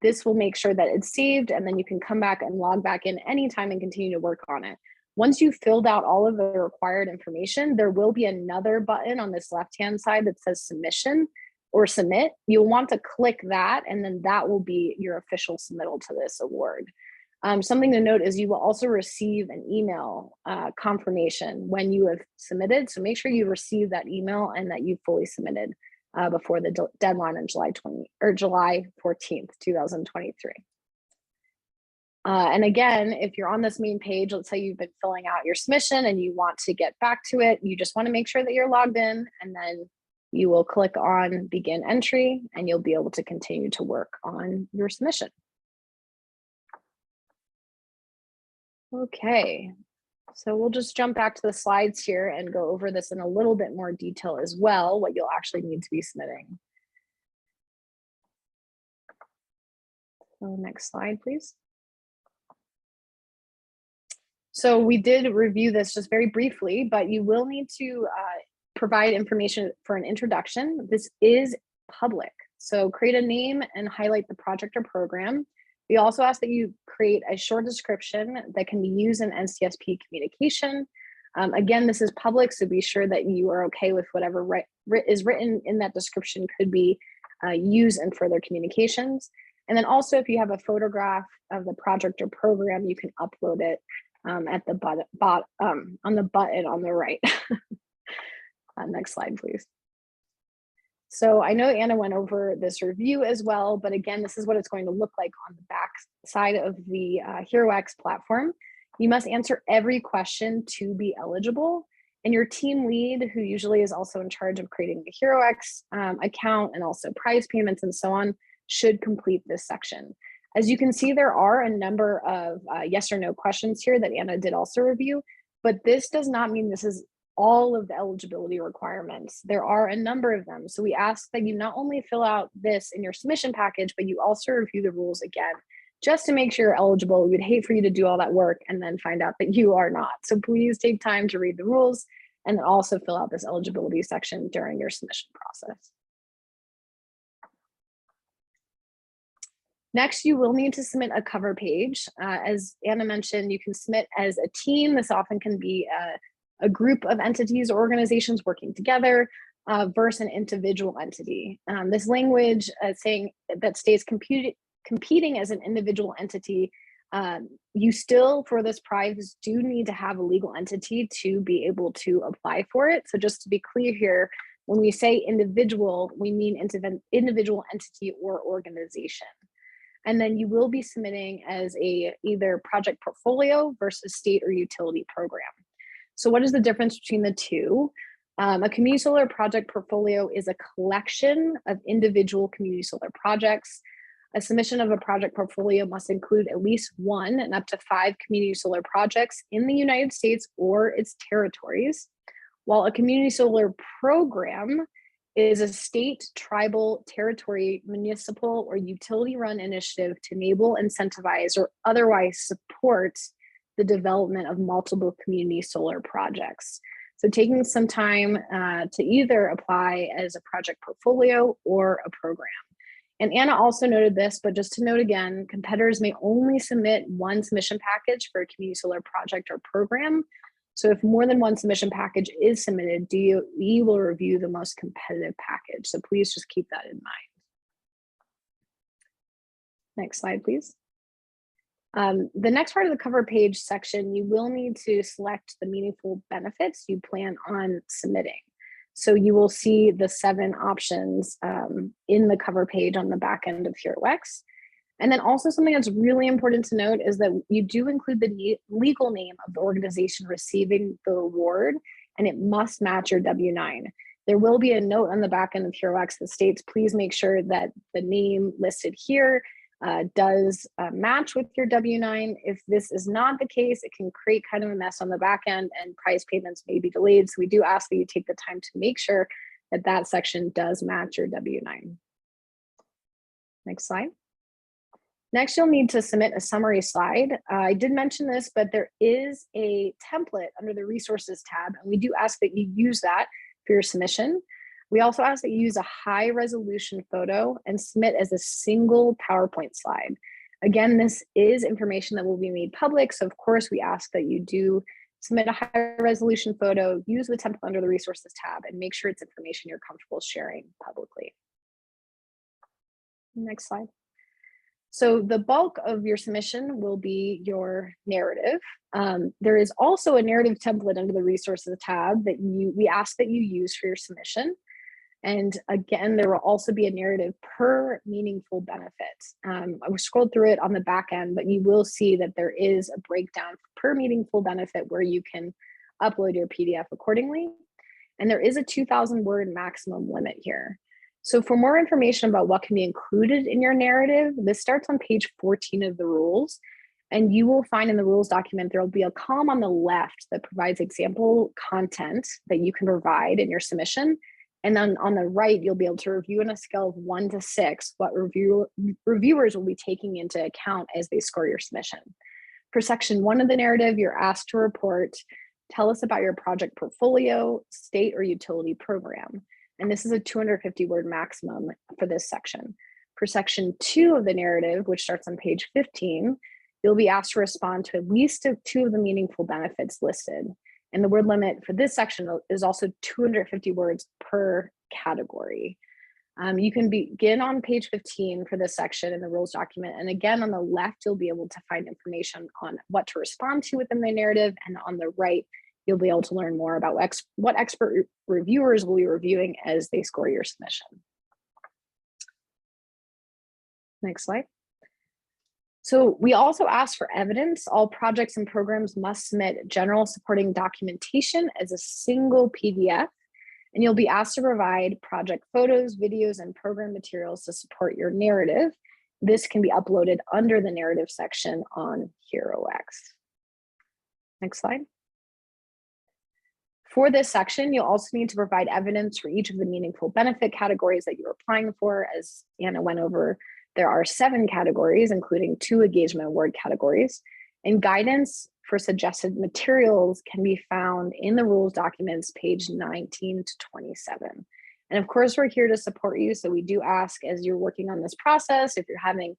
This will make sure that it's saved, and then you can come back and log back in anytime and continue to work on it. Once you've filled out all of the required information, there will be another button on this left-hand side that says submission or submit. You'll want to click that, and then that will be your official submittal to this award. Something to note is you will also receive an email confirmation when you have submitted. So make sure you receive that email and that you fully submitted before the deadline on July 14th, 2023. And again, if you're on this main page, let's say you've been filling out your submission and you want to get back to it, you just want to make sure that you're logged in, and then you will click on begin entry and you'll be able to continue to work on your submission. Okay, so we'll just jump back to the slides here and go over this in a little bit more detail as well, what you'll actually need to be submitting. So next slide, please. So we did review this just very briefly, but you will need to provide information for an introduction. This is public, so create a name and highlight the project or program. We also ask that you create a short description that can be used in NCSP communication. Again, this is public, so be sure that you are okay with whatever is written in that description could be used in further communications. And then also, if you have a photograph of the project or program, you can upload it at the on the button on the right. Next slide, please. So I know Anna went over this review as well, but again, this is what it's going to look like on the back side of the HeroX platform. You must answer every question to be eligible, and your team lead, who usually is also in charge of creating the HeroX account and also prize payments and so on, should complete this section. As you can see, there are a number of yes or no questions here that Anna did also review, but this does not mean this is all of the eligibility requirements. There are a number of them. So we ask that you not only fill out this in your submission package, but you also review the rules again, just to make sure you're eligible. We'd hate for you to do all that work and then find out that you are not. So please take time to read the rules and then also fill out this eligibility section during your submission process. Next, you will need to submit a cover page. As Anna mentioned, you can submit as a team. This often can be a group of entities or organizations working together versus an individual entity. This language saying that states competing as an individual entity, you still, for this prize, do need to have a legal entity to be able to apply for it. So just to be clear here, when we say individual, we mean individual entity or organization. And then you will be submitting as either project portfolio versus state or utility program. So what is the difference between the two? A community solar project portfolio is a collection of individual community solar projects. A submission of a project portfolio must include at least 1 and up to 5 community solar projects in the United States or its territories, while a community solar program is a state, tribal, territory, municipal, or utility-run initiative to enable, incentivize, or otherwise support the development of multiple community solar projects. So taking some time to either apply as a project portfolio or a program. And Anna also noted this, but just to note again, competitors may only submit one submission package for a community solar project or program. So if more than one submission package is submitted, DOE will review the most competitive package. So please just keep that in mind. Next slide, please. The next part of the cover page section, you will need to select the meaningful benefits you plan on submitting. So you will see the 7 options in the cover page on the back end of HeroX. And then also something that's really important to note is that you do include the legal name of the organization receiving the award, and it must match your W-9. There will be a note on the back end of HeroX that states, please make sure that the name listed here does match with your W-9. If this is not the case, it can create kind of a mess on the back end and prize payments may be delayed. So we do ask that you take the time to make sure that that section does match your W-9. Next slide. Next, you'll need to submit a summary slide. I did mention this, but there is a template under the resources tab, and we do ask that you use that for your submission. We also ask that you use a high resolution photo and submit as a single PowerPoint slide. Again, this is information that will be made public. So of course we ask that you do submit a high resolution photo, use the template under the resources tab, and make sure it's information you're comfortable sharing publicly. Next slide. So the bulk of your submission will be your narrative. There is also a narrative template under the resources tab that we ask that you use for your submission. And again, there will also be a narrative per meaningful benefit. I scrolled through it on the back end, but you will see that there is a breakdown per meaningful benefit where you can upload your PDF accordingly. And there is a 2,000 word maximum limit here. So for more information about what can be included in your narrative, this starts on page 14 of the rules. And you will find in the rules document, there will be a column on the left that provides example content that you can provide in your submission. And then on the right, you'll be able to review on a scale of 1 to 6 what reviewers will be taking into account as they score your submission. For section 1 of the narrative, you're asked to report, tell us about your project portfolio, state or utility program. And this is a 250 word maximum for this section. For section 2 of the narrative, which starts on page 15, you'll be asked to respond to at least 2 of the meaningful benefits listed. And the word limit for this section is also 250 words per category. You can begin on page 15 for this section in the rules document. And again, on the left, you'll be able to find information on what to respond to within the narrative. And on the right, you'll be able to learn more about what expert reviewers will be reviewing as they score your submission. Next slide. So we also ask for evidence. All projects and programs must submit general supporting documentation as a single PDF, and you'll be asked to provide project photos, videos, and program materials to support your narrative. This can be uploaded under the narrative section on HeroX. Next slide. For this section, you'll also need to provide evidence for each of the meaningful benefit categories that you're applying for. As Anna went over, there are 7 categories, including 2 engagement award categories, and guidance for suggested materials can be found in the rules documents, page 19 to 27. And of course, we're here to support you. So we do ask as you're working on this process, if you're having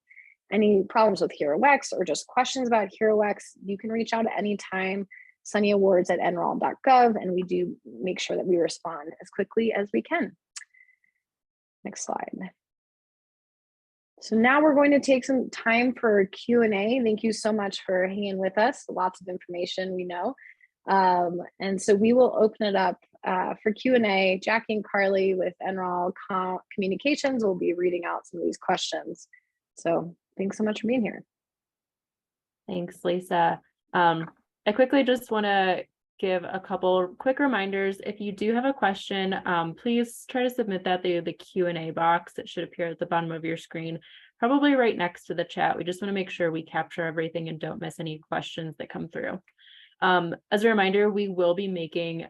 any problems with HeroX or just questions about HeroX, you can reach out at any time, sunnyawards@nral.gov, and we do make sure that we respond as quickly as we can. Next slide. So now we're going to take some time for Q&A. Thank you so much for hanging with us. Lots of information, we know. And so we will open it up for Q&A. Jackie and Carly with NRAL Communications will be reading out some of these questions. So thanks so much for being here. Thanks, Lisa. I quickly just want to give a couple quick reminders. If you do have a question, please try to submit that through the Q&A box. It should appear at the bottom of your screen, probably right next to the chat. We just want to make sure we capture everything and don't miss any questions that come through. As a reminder, we will be making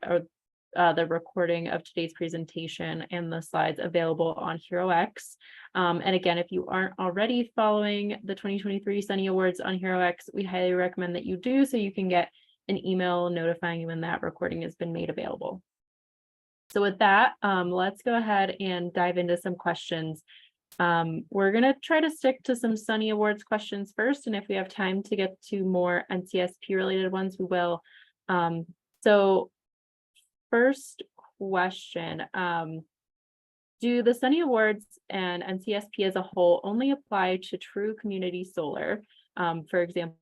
the recording of today's presentation and the slides available on HeroX. And again, if you aren't already following the 2023 Sunny Awards on HeroX, we highly recommend that you do, so you can get an email notifying you when that recording has been made available. So with that, let's go ahead and dive into some questions. We're going to try to stick to some Sunny Awards questions first, and if we have time to get to more NCSP related ones, we will. So first question, do the Sunny Awards and NCSP as a whole only apply to true community solar? For example,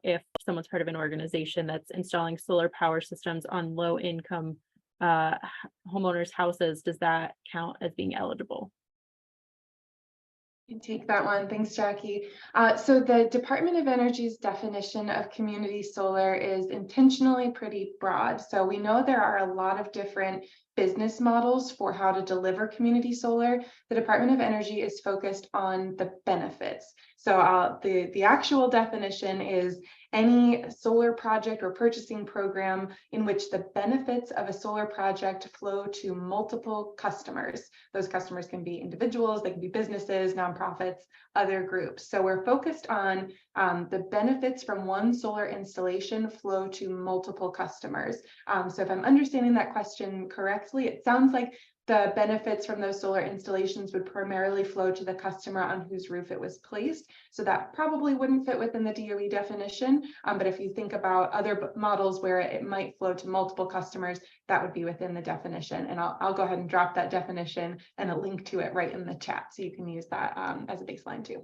if someone's part of an organization that's installing solar power systems on low income homeowners' houses, does that count as being eligible? You can take that one. Thanks, Jackie. So the Department of Energy's definition of community solar is intentionally pretty broad. So we know there are a lot of different business models for how to deliver community solar. The Department of Energy is focused on the benefits. So the actual definition is any solar project or purchasing program in which the benefits of a solar project flow to multiple customers. Those customers can be individuals, they can be businesses, nonprofits, other groups. So we're focused on the benefits from one solar installation flow to multiple customers. So if I'm understanding that question correctly, it sounds like the benefits from those solar installations would primarily flow to the customer on whose roof it was placed. So that probably wouldn't fit within the DOE definition. But if you think about other models where it might flow to multiple customers, that would be within the definition. And I'll go ahead and drop that definition and a link to it right in the chat, so you can use that as a baseline too.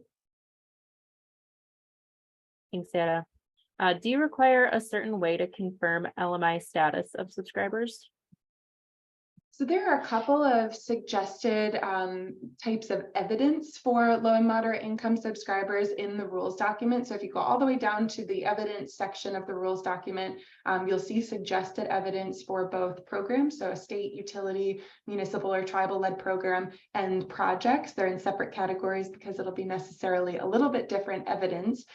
Thanks, Sarah. Do you require a certain way to confirm LMI status of subscribers? So there are a couple of suggested types of evidence for low and moderate income subscribers in the rules document. So if you go all the way down to the evidence section of the rules document, you'll see suggested evidence for both programs, so a state, utility, municipal, or tribal-led program, and projects. They're in separate categories because it'll be necessarily a little bit different evidence.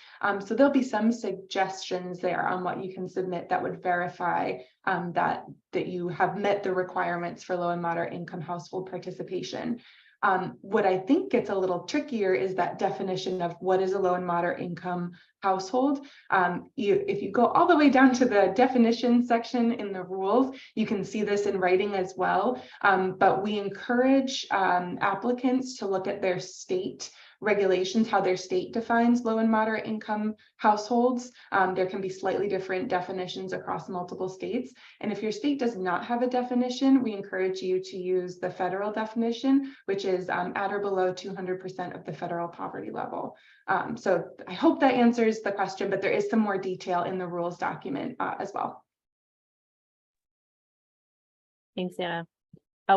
So there'll be some suggestions there on what you can submit that would verify that you have met the requirements for low and moderate income household participation. What I think gets a little trickier is that definition of what is a low and moderate income household. If you go all the way down to the definition section in the rules, you can see this in writing as well. But we encourage applicants to look at their state regulations, how their state defines low and moderate income households. There can be slightly different definitions across multiple states. And if your state does not have a definition, we encourage you to use the federal definition, which is at or below 200% of the federal poverty level. So I hope that answers the question, but there is some more detail in the rules document as well. Thanks, Anna.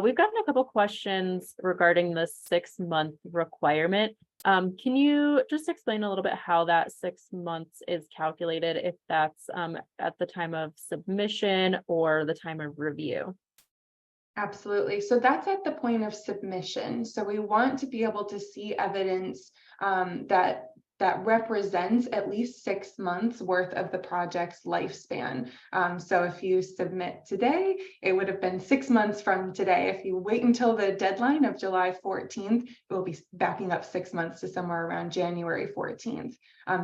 We've gotten a couple questions regarding the 6-month requirement. Can you just explain a little bit how that 6 months is calculated, if that's at the time of submission or the time of review? Absolutely. So that's at the point of submission. So we want to be able to see evidence that represents at least 6 months worth of the project's lifespan. So if you submit today, it would have been 6 months from today. If you wait until the deadline of July 14th, it will be backing up 6 months to somewhere around January 14th.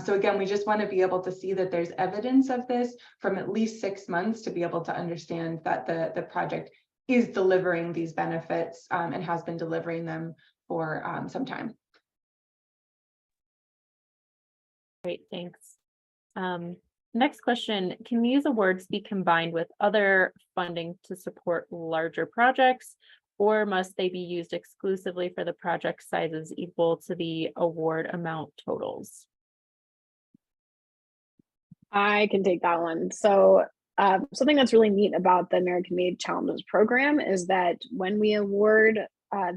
So again, we just want to be able to see that there's evidence of this from at least 6 months to be able to understand that the project is delivering these benefits and has been delivering them for some time. Great, thanks. Next question, can these awards be combined with other funding to support larger projects, or must they be used exclusively for the project sizes equal to the award amount totals? I can take that one. So something that's really neat about the American Made Challenges program is that when we award,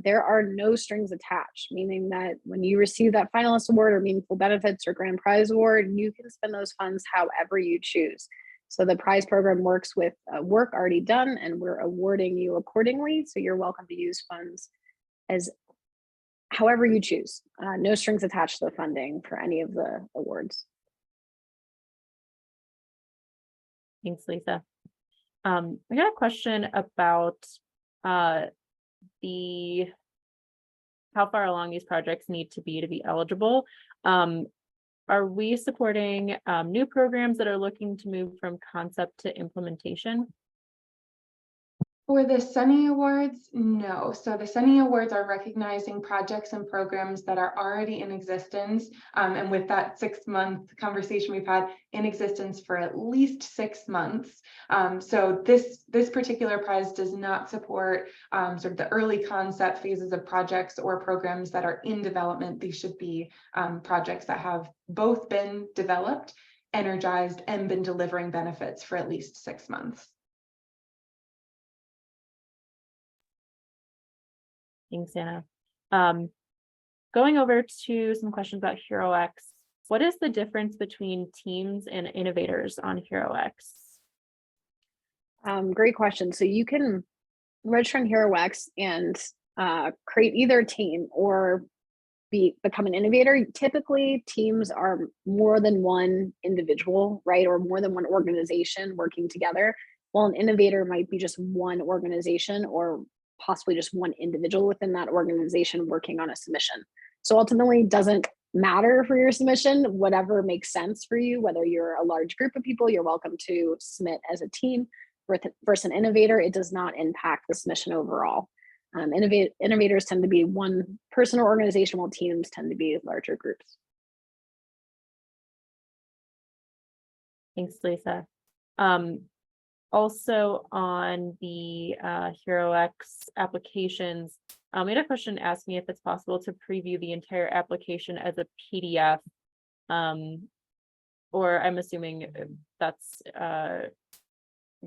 there are no strings attached, meaning that when you receive that finalist award or meaningful benefits or grand prize award, you can spend those funds however you choose. So the prize program works with work already done, and we're awarding you accordingly. So you're welcome to use funds as however you choose. No strings attached to the funding for any of the awards. Thanks, Lisa. I got a question about the how far along these projects need to be eligible. Are we supporting new programs that are looking to move from concept to implementation? For the Sunny Awards, no. So the Sunny Awards are recognizing projects and programs that are already in existence. And with that 6-month conversation we've had, in existence for at least 6 months. So this particular prize does not support sort of the early concept phases of projects or programs that are in development. These should be projects that have both been developed, energized, and been delivering benefits for at least 6 months. Thanks, Anna. Going over to some questions about HeroX. What is the difference between teams and innovators on HeroX? Great question. So you can register on HeroX and create either a team or become an innovator. Typically, teams are more than one individual, right? Or more than one organization working together. While an innovator might be just one organization or possibly just one individual within that organization working on a submission. So ultimately, it doesn't matter for your submission, whatever makes sense for you, whether you're a large group of people, you're welcome to submit as a team versus an innovator. It does not impact the submission overall. Innovators tend to be one person or organization, while teams tend to be larger groups. Thanks, Lisa. Also on the HeroX applications, we had a question asking if it's possible to preview the entire application as a PDF. Or I'm assuming that's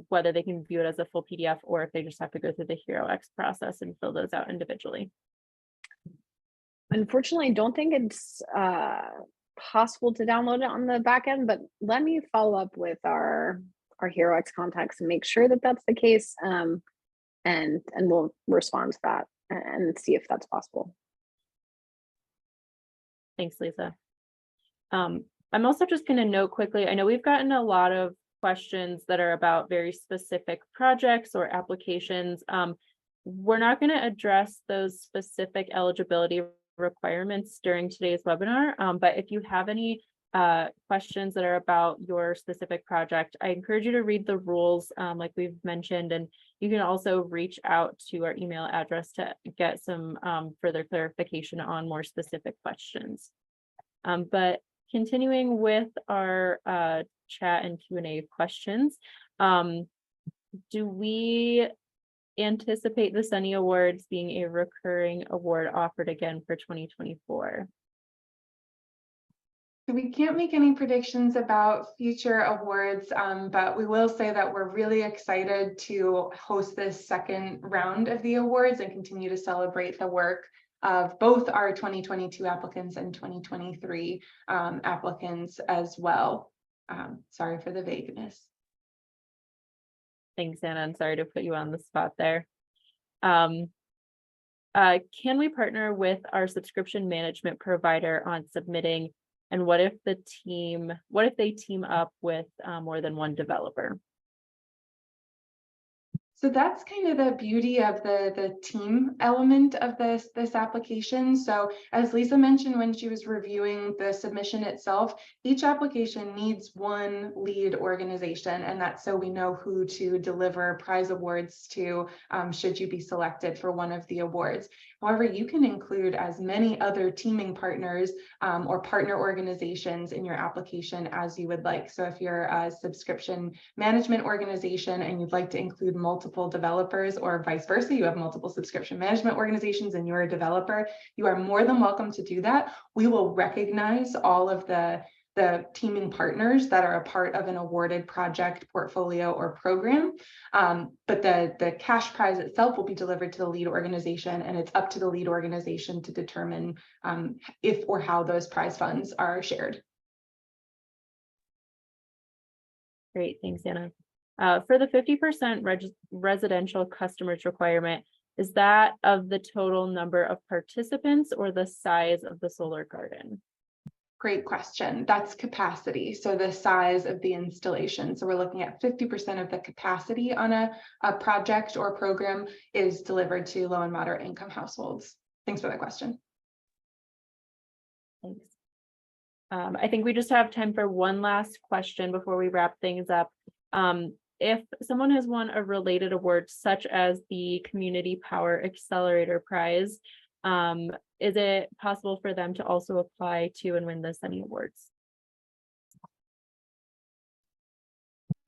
whether they can view it as a full PDF or if they just have to go through the HeroX process and fill those out individually. Unfortunately, I don't think it's possible to download it on the back end, but let me follow up with our HeroX contacts and make sure that that's the case, and we'll respond to that and see if that's possible. Thanks, Lisa. I'm also just going to note quickly, I know we've gotten a lot of questions that are about very specific projects or applications. We're not going to address those specific eligibility requirements during today's webinar, but if you have any questions that are about your specific project, I encourage you to read the rules like we've mentioned, and you can also reach out to our email address to get some further clarification on more specific questions. But continuing with our chat and Q&A questions, do we anticipate the Sunny Awards being a recurring award offered again for 2024? We can't make any predictions about future awards, but we will say that we're really excited to host this second round of the awards and continue to celebrate the work of both our 2022 applicants and 2023 applicants as well. Sorry for the vagueness. Thanks, Anna. I'm sorry to put you on the spot there. Can we partner with our subscription management provider on submitting? And what if they team up with more than one developer? So that's kind of the beauty of the team element of this application. So as Lisa mentioned when she was reviewing the submission itself, each application needs one lead organization, and that's so we know who to deliver prize awards to should you be selected for one of the awards. However, you can include as many other teaming partners or partner organizations in your application as you would like. So if you're a subscription management organization and you'd like to include multiple developers, or vice versa, you have multiple subscription management organizations and you're a developer, you are more than welcome to do that. We will recognize all of the teaming partners that are a part of an awarded project, portfolio, or program. But the cash prize itself will be delivered to the lead organization, and it's up to the lead organization to determine if or how those prize funds are shared. Great, thanks, Anna. For the 50% residential customers requirement, is that of the total number of participants or the size of the solar garden? Great question. That's capacity. So the size of the installation. So we're looking at 50% of the capacity on a project or program is delivered to low and moderate income households. Thanks for that question. Thanks. I think we just have time for one last question before we wrap things up. If someone has won a related award, such as the Community Power Accelerator Prize, is it possible for them to also apply to and win the Sunny Awards?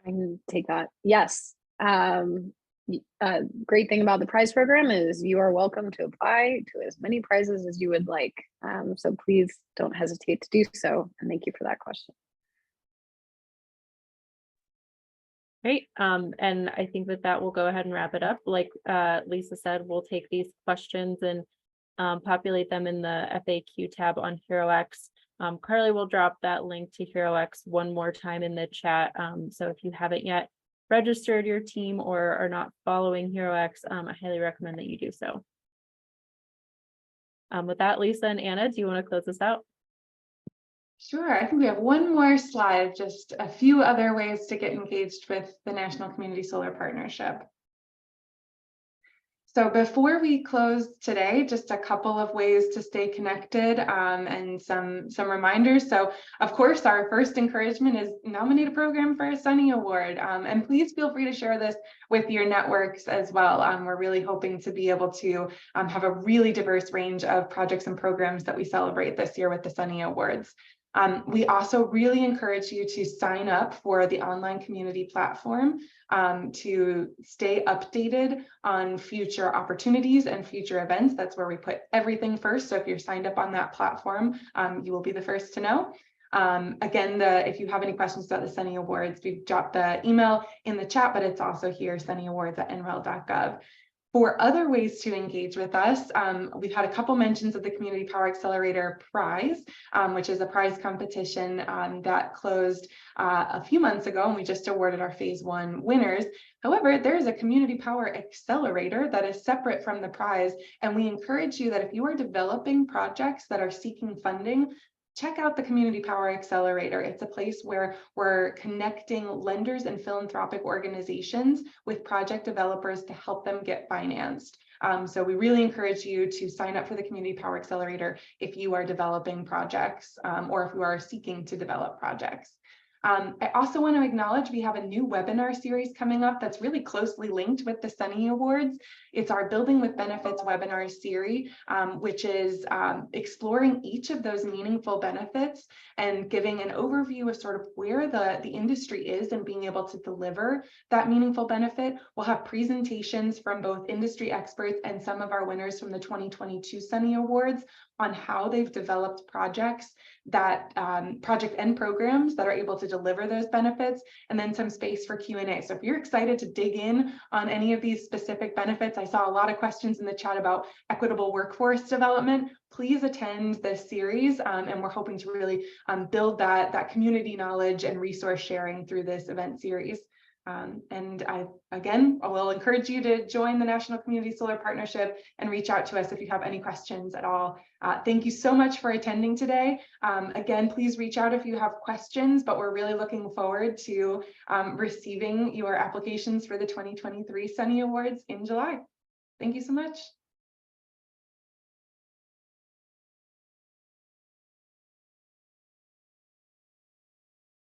I can take that. Yes. Great thing about the prize program is you are welcome to apply to as many prizes as you would like. So please don't hesitate to do so. And thank you for that question. Great. And I think that will go ahead and wrap it up. Like Lisa said, we'll take these questions and populate them in the FAQ tab on HeroX. Carly will drop that link to HeroX one more time in the chat. So if you haven't yet registered your team or are not following HeroX, I highly recommend that you do so. With that, Lisa and Anna, do you want to close this out? Sure. I think we have one more slide, just a few other ways to get engaged with the National Community Solar Partnership. So before we close today, just a couple of ways to stay connected and some reminders. So of course, our first encouragement is nominate a program for a Sunny Award. And please feel free to share this with your networks as well. We're really hoping to be able to have a really diverse range of projects and programs that we celebrate this year with the Sunny Awards. We also really encourage you to sign up for the online community platform to stay updated on future opportunities and future events. That's where we put everything first. So if you're signed up on that platform, you will be the first to know. Again, if you have any questions about the Sunny Awards, we've dropped the email in the chat, but it's also here, sunnyawards@nrel.gov. For other ways to engage with us, we've had a couple mentions of the Community Power Accelerator Prize, which is a prize competition that closed a few months ago, and we just awarded our phase 1 winners. However, there is a Community Power Accelerator that is separate from the prize, and we encourage you that if you are developing projects that are seeking funding, check out the Community Power Accelerator. It's a place where we're connecting lenders and philanthropic organizations with project developers to help them get financed. So we really encourage you to sign up for the Community Power Accelerator if you are developing projects or if you are seeking to develop projects. I also want to acknowledge we have a new webinar series coming up that's really closely linked with the Sunny Awards. It's our Building with Benefits webinar series, which is exploring each of those meaningful benefits and giving an overview of sort of where the industry is and being able to deliver that meaningful benefit. We'll have presentations from both industry experts and some of our winners from the 2022 Sunny Awards on how they've developed projects that project and programs that are able to deliver those benefits, and then some space for Q&A. So if you're excited to dig in on any of these specific benefits, I saw a lot of questions in the chat about equitable workforce development. Please attend this series, and we're hoping to really build that community knowledge and resource sharing through this event series. And I will encourage you to join the National Community Solar Partnership and reach out to us if you have any questions at all. Thank you so much for attending today. Again, please reach out if you have questions, but we're really looking forward to receiving your applications for the 2023 Sunny Awards in July. Thank you so much.